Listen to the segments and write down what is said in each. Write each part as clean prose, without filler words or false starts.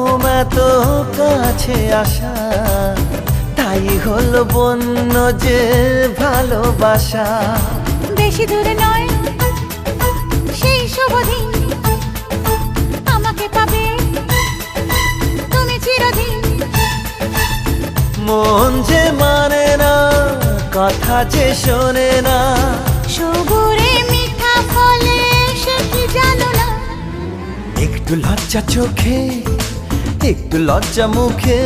ঘুম এত কাছে আসা, তাই হলো বন্য যে ভালোবাসা। বেশি দূরে নয় সেই শুভ দিন, আমাকে পাবে তুমি চিরদিন। মন যে মানে না, কথা যে শোনে না, সবুরে মিঠা ফলে সে কি জানো না। একটু লজ্জা চোখে একটু লজ্জা মুখে,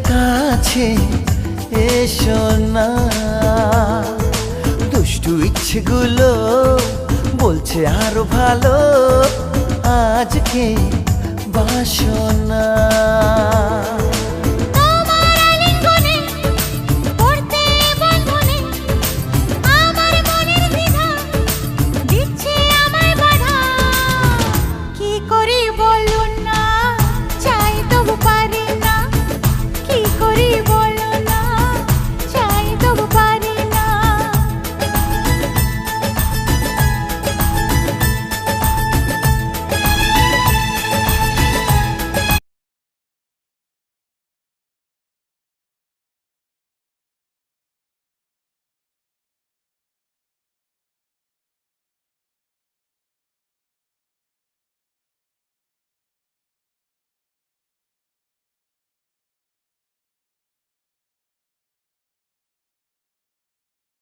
কাছে এসো না। দুষ্টু ইচ্ছেগুলো বলছে আরো ভালো, আজকে বাসনা।